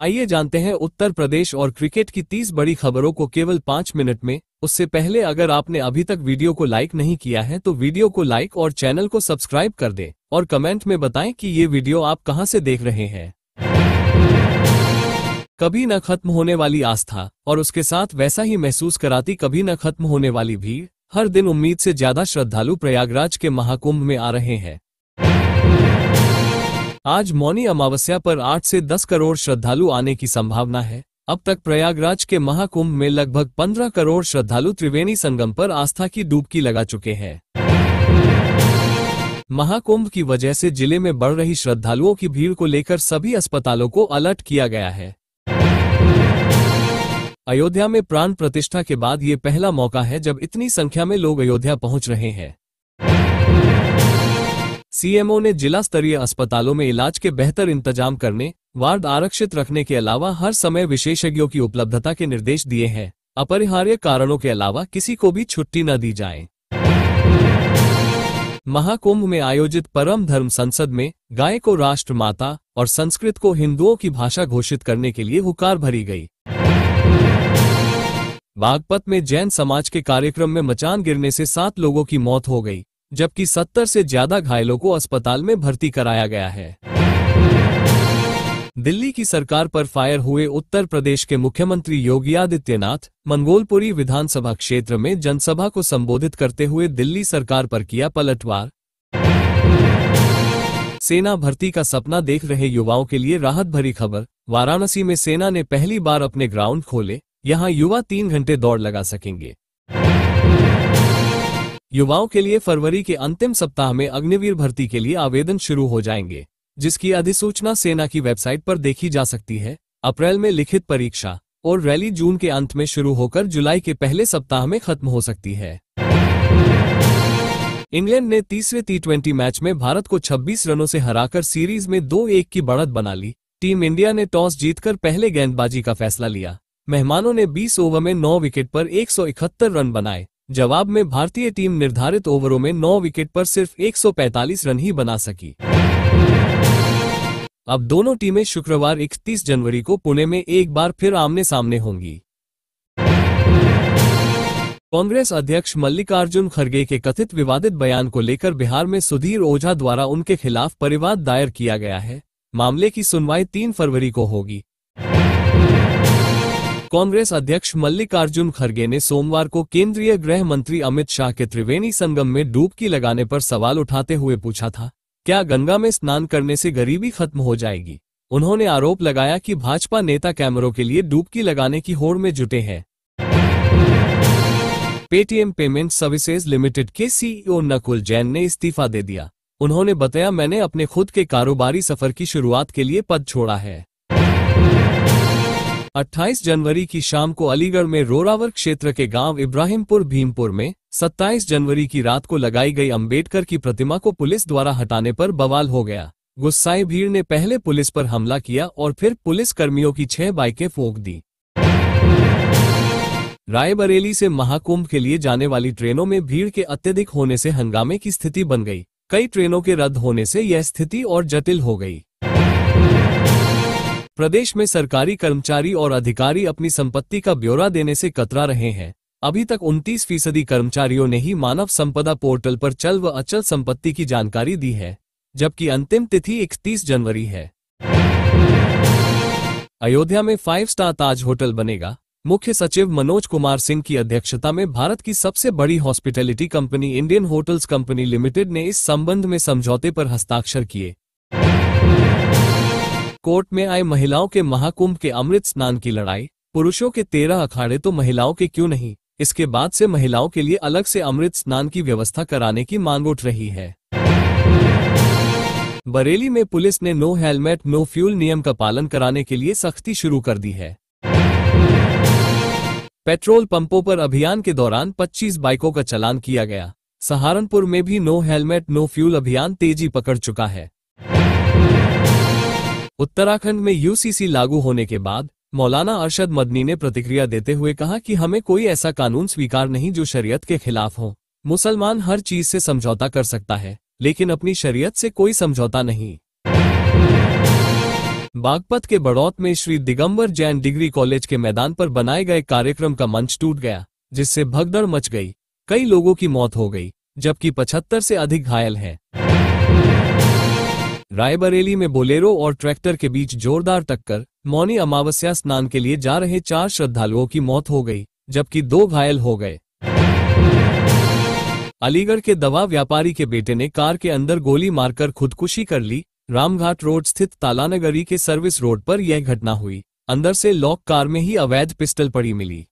आइए जानते हैं उत्तर प्रदेश और क्रिकेट की 30 बड़ी खबरों को केवल 5 मिनट में। उससे पहले अगर आपने अभी तक वीडियो को लाइक नहीं किया है तो वीडियो को लाइक और चैनल को सब्सक्राइब कर दें और कमेंट में बताएं कि ये वीडियो आप कहां से देख रहे हैं। कभी न खत्म होने वाली आस्था और उसके साथ वैसा ही महसूस कराती कभी न खत्म होने वाली भीड़। हर दिन उम्मीद से ज्यादा श्रद्धालु प्रयागराज के महाकुंभ में आ रहे हैं। आज मौनी अमावस्या पर 8 से 10 करोड़ श्रद्धालु आने की संभावना है। अब तक प्रयागराज के महाकुंभ में लगभग 15 करोड़ श्रद्धालु त्रिवेणी संगम पर आस्था की डुबकी लगा चुके हैं। महाकुंभ की वजह से जिले में बढ़ रही श्रद्धालुओं की भीड़ को लेकर सभी अस्पतालों को अलर्ट किया गया है। अयोध्या में प्राण प्रतिष्ठा के बाद ये पहला मौका है जब इतनी संख्या में लोग अयोध्या पहुंच रहे हैं। सीएमओ ने जिला स्तरीय अस्पतालों में इलाज के बेहतर इंतजाम करने, वार्ड आरक्षित रखने के अलावा हर समय विशेषज्ञों की उपलब्धता के निर्देश दिए हैं। अपरिहार्य कारणों के अलावा किसी को भी छुट्टी न दी जाए। महाकुंभ में आयोजित परम धर्म संसद में गाय को राष्ट्र माता और संस्कृत को हिंदुओं की भाषा घोषित करने के लिए हुकार भरी गई। बागपत में जैन समाज के कार्यक्रम में मचान गिरने से 7 लोगों की मौत हो गई, जबकि 70 से ज्यादा घायलों को अस्पताल में भर्ती कराया गया है। दिल्ली की सरकार पर फायर हुए उत्तर प्रदेश के मुख्यमंत्री योगी आदित्यनाथ। मंगोलपुरी विधानसभा क्षेत्र में जनसभा को संबोधित करते हुए दिल्ली सरकार पर किया पलटवार। सेना भर्ती का सपना देख रहे युवाओं के लिए राहत भरी खबर। वाराणसी में सेना ने पहली बार अपने ग्राउंड खोले। यहां युवा 3 घंटे दौड़ लगा सकेंगे। युवाओं के लिए फरवरी के अंतिम सप्ताह में अग्निवीर भर्ती के लिए आवेदन शुरू हो जाएंगे, जिसकी अधिसूचना सेना की वेबसाइट पर देखी जा सकती है। अप्रैल में लिखित परीक्षा और रैली जून के अंत में शुरू होकर जुलाई के पहले सप्ताह में खत्म हो सकती है। इंग्लैंड ने तीसरे T20 मैच में भारत को 26 रनों से हराकर सीरीज में 2-1 की बढ़त बना ली। टीम इंडिया ने टॉस जीतकर पहले गेंदबाजी का फैसला लिया। मेहमानों ने 20 ओवर में 9 विकेट पर 171 रन बनाए। जवाब में भारतीय टीम निर्धारित ओवरों में 9 विकेट पर सिर्फ 145 रन ही बना सकी। अब दोनों टीमें शुक्रवार 31 जनवरी को पुणे में एक बार फिर आमने सामने होंगी। कांग्रेस अध्यक्ष मल्लिकार्जुन खड़गे के कथित विवादित बयान को लेकर बिहार में सुधीर ओझा द्वारा उनके खिलाफ परिवाद दायर किया गया है। मामले की सुनवाई 3 फरवरी को होगी। कांग्रेस अध्यक्ष मल्लिकार्जुन खड़गे ने सोमवार को केंद्रीय गृह मंत्री अमित शाह के त्रिवेणी संगम में डुबकी लगाने पर सवाल उठाते हुए पूछा था, क्या गंगा में स्नान करने से गरीबी खत्म हो जाएगी। उन्होंने आरोप लगाया कि भाजपा नेता कैमरों के लिए डुबकी लगाने की होड़ में जुटे हैं। पेटीएम पेमेंट सर्विसेज लिमिटेड के सीईओ नकुल जैन ने इस्तीफा दे दिया। उन्होंने बताया, मैंने अपने खुद के कारोबारी सफर की शुरुआत के लिए पद छोड़ा है। 28 जनवरी की शाम को अलीगढ़ में रोरावर क्षेत्र के गांव इब्राहिमपुर भीमपुर में 27 जनवरी की रात को लगाई गई अंबेडकर की प्रतिमा को पुलिस द्वारा हटाने पर बवाल हो गया। गुस्साई भीड़ ने पहले पुलिस पर हमला किया और फिर पुलिस कर्मियों की 6 बाइकें फूंक दी। रायबरेली से महाकुंभ के लिए जाने वाली ट्रेनों में भीड़ के अत्यधिक होने से हंगामे की स्थिति बन गई। कई ट्रेनों के रद्द होने से यह स्थिति और जटिल हो गई। प्रदेश में सरकारी कर्मचारी और अधिकारी अपनी संपत्ति का ब्यौरा देने से कतरा रहे हैं। अभी तक 29% कर्मचारियों ने ही मानव संपदा पोर्टल पर चल व अचल संपत्ति की जानकारी दी है, जबकि अंतिम तिथि 31 जनवरी है। अयोध्या में 5 स्टार ताज होटल बनेगा। मुख्य सचिव मनोज कुमार सिंह की अध्यक्षता में भारत की सबसे बड़ी hospitality company Indian hotels company limited ने इस संबंध में समझौते पर हस्ताक्षर किए। कोर्ट में आए महिलाओं के महाकुंभ के अमृत स्नान की लड़ाई। पुरुषों के 13 अखाड़े तो महिलाओं के क्यों नहीं। इसके बाद से महिलाओं के लिए अलग से अमृत स्नान की व्यवस्था कराने की मांग उठ रही है। बरेली में पुलिस ने नो हेलमेट नो फ्यूल नियम का पालन कराने के लिए सख्ती शुरू कर दी है। पेट्रोल पंपों पर अभियान के दौरान 25 बाइकों का चालान किया गया। सहारनपुर में भी नो हेलमेट नो फ्यूल अभियान तेजी पकड़ चुका है। उत्तराखंड में यूसीसी लागू होने के बाद मौलाना अरशद मदनी ने प्रतिक्रिया देते हुए कहा कि हमें कोई ऐसा कानून स्वीकार नहीं जो शरीयत के खिलाफ हो। मुसलमान हर चीज से समझौता कर सकता है, लेकिन अपनी शरीयत से कोई समझौता नहीं। बागपत के बड़ौत में श्री दिगंबर जैन डिग्री कॉलेज के मैदान पर बनाए गए कार्यक्रम का मंच टूट गया, जिससे भगदड़ मच गई। कई लोगों की मौत हो गई, जबकि 75 से अधिक घायल हैं। रायबरेली में बोलेरो और ट्रैक्टर के बीच जोरदार टक्कर, मौनी अमावस्या स्नान के लिए जा रहे 4 श्रद्धालुओं की मौत हो गई, जबकि 2 घायल हो गए। अलीगढ़ के दवा व्यापारी के बेटे ने कार के अंदर गोली मारकर खुदकुशी कर ली। रामघाट रोड स्थित तालानगरी के सर्विस रोड पर यह घटना हुई। अंदर से लॉक कार में ही अवैध पिस्टल पड़ी मिली।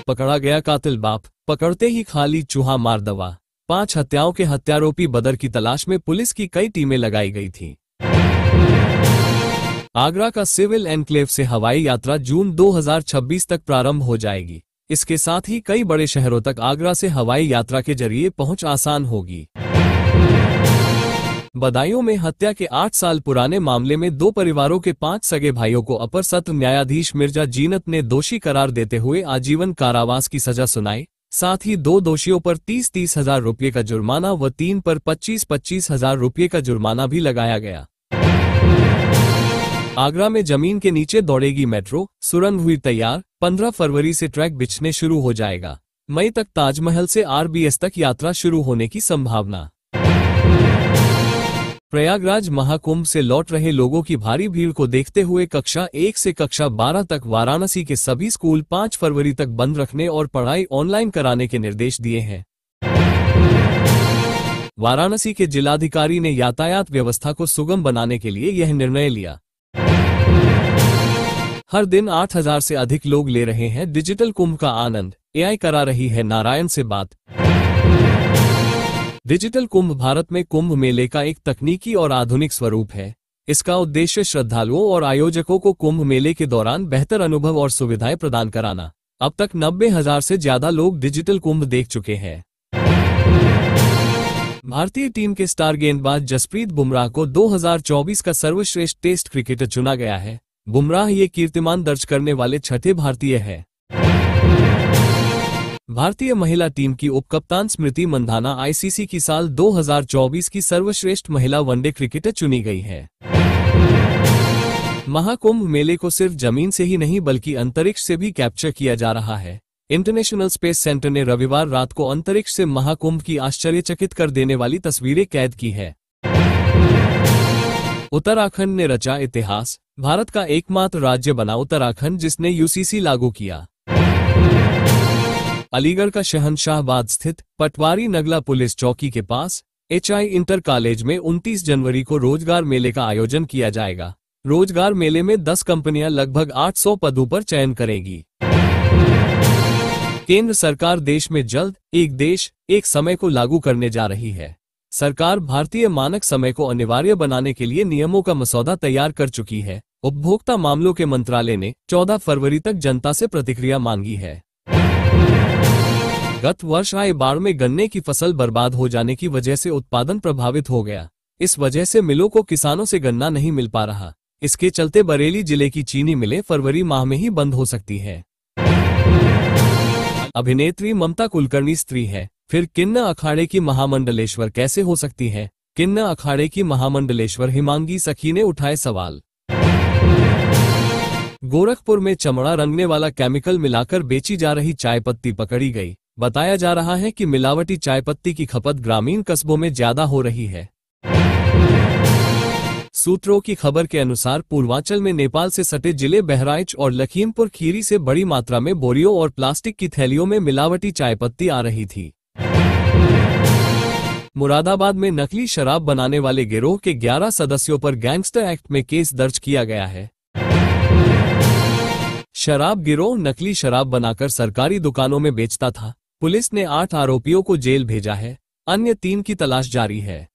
पकड़ा गया कातिल बाप, पकड़ते ही खाली चूहा मार दवा। 5 हत्याओं के हत्यारोपी बदर की तलाश में पुलिस की कई टीमें लगाई गई थीं। आगरा का सिविल एनक्लेव से हवाई यात्रा जून 2026 तक प्रारंभ हो जाएगी। इसके साथ ही कई बड़े शहरों तक आगरा से हवाई यात्रा के जरिए पहुंच आसान होगी। बदायूं में हत्या के 8 साल पुराने मामले में 2 परिवारों के 5 सगे भाइयों को अपर सत्र न्यायाधीश मिर्जा जीनत ने दोषी करार देते हुए आजीवन कारावास की सजा सुनाई। साथ ही 2 दोषियों पर 30-30 हजार रुपये का जुर्माना व 3 पर 25-25 हजार रुपये का जुर्माना भी लगाया गया। आगरा में जमीन के नीचे दौड़ेगी मेट्रो, सुरंग हुई तैयार। 15 फरवरी से ट्रैक बिछने शुरू हो जाएगा। मई तक ताजमहल से आरबीएस तक यात्रा शुरू होने की संभावना। प्रयागराज महाकुंभ से लौट रहे लोगों की भारी भीड़ को देखते हुए कक्षा 1 से कक्षा 12 तक वाराणसी के सभी स्कूल 5 फरवरी तक बंद रखने और पढ़ाई ऑनलाइन कराने के निर्देश दिए हैं। वाराणसी के जिलाधिकारी ने यातायात व्यवस्था को सुगम बनाने के लिए यह निर्णय लिया। हर दिन 8000 से अधिक लोग ले रहे हैं डिजिटल कुंभ का आनंद, एआई करा रही है नारायण से बात। डिजिटल कुंभ भारत में कुंभ मेले का एक तकनीकी और आधुनिक स्वरूप है। इसका उद्देश्य श्रद्धालुओं और आयोजकों को कुंभ मेले के दौरान बेहतर अनुभव और सुविधाएं प्रदान कराना। अब तक 90,000 से ज्यादा लोग डिजिटल कुंभ देख चुके हैं। भारतीय टीम के स्टार गेंदबाज जसप्रीत बुमराह को 2024 का सर्वश्रेष्ठ टेस्ट क्रिकेटर चुना गया है। बुमराह ये कीर्तिमान दर्ज करने वाले 6ठे भारतीय हैं। भारतीय महिला टीम की उपकप्तान स्मृति मंधाना आईसीसी की साल 2024 की सर्वश्रेष्ठ महिला वनडे क्रिकेटर चुनी गई है। महाकुंभ मेले को सिर्फ जमीन से ही नहीं बल्कि अंतरिक्ष से भी कैप्चर किया जा रहा है। इंटरनेशनल स्पेस सेंटर ने रविवार रात को अंतरिक्ष से महाकुंभ की आश्चर्यचकित कर देने वाली तस्वीरें कैद की है। उत्तराखंड ने रचा इतिहास, भारत का एकमात्र राज्य बना उत्तराखंड जिसने यूसीसी लागू किया। अलीगढ़ का शहनशाहबाद स्थित पटवारी नगला पुलिस चौकी के पास एचआई इंटर कॉलेज में 29 जनवरी को रोजगार मेले का आयोजन किया जाएगा। रोजगार मेले में 10 कंपनियां लगभग 800 पदों पर चयन करेगी। केंद्र सरकार देश में जल्द एक देश एक समय को लागू करने जा रही है। सरकार भारतीय मानक समय को अनिवार्य बनाने के लिए नियमों का मसौदा तैयार कर चुकी है। उपभोक्ता मामलों के मंत्रालय ने 14 फरवरी तक जनता से प्रतिक्रिया मांगी है। गत वर्ष आए बाढ़ में गन्ने की फसल बर्बाद हो जाने की वजह से उत्पादन प्रभावित हो गया। इस वजह से मिलों को किसानों से गन्ना नहीं मिल पा रहा। इसके चलते बरेली जिले की चीनी मिलें फरवरी माह में ही बंद हो सकती है। अभिनेत्री ममता कुलकर्णी स्त्री है, फिर किन्नर अखाड़े की महामंडलेश्वर कैसे हो सकती है? किन्नर अखाड़े की महामंडलेश्वर हिमांगी सखी ने उठाए सवाल। गोरखपुर में चमड़ा रंगने वाला केमिकल मिलाकर बेची जा रही चाय पत्ती पकड़ी गई। बताया जा रहा है कि मिलावटी चाय पत्ती की खपत ग्रामीण कस्बों में ज्यादा हो रही है। सूत्रों की खबर के अनुसार पूर्वांचल में नेपाल से सटे जिले बहराइच और लखीमपुर खीरी से बड़ी मात्रा में बोरियों और प्लास्टिक की थैलियों में मिलावटी चाय पत्ती आ रही थी। मुरादाबाद में नकली शराब बनाने वाले गिरोह के 11 सदस्यों पर गैंगस्टर एक्ट में केस दर्ज किया गया है। शराब गिरोह नकली शराब बनाकर सरकारी दुकानों में बेचता था। पुलिस ने 8 आरोपियों को जेल भेजा है। अन्य 3 की तलाश जारी है।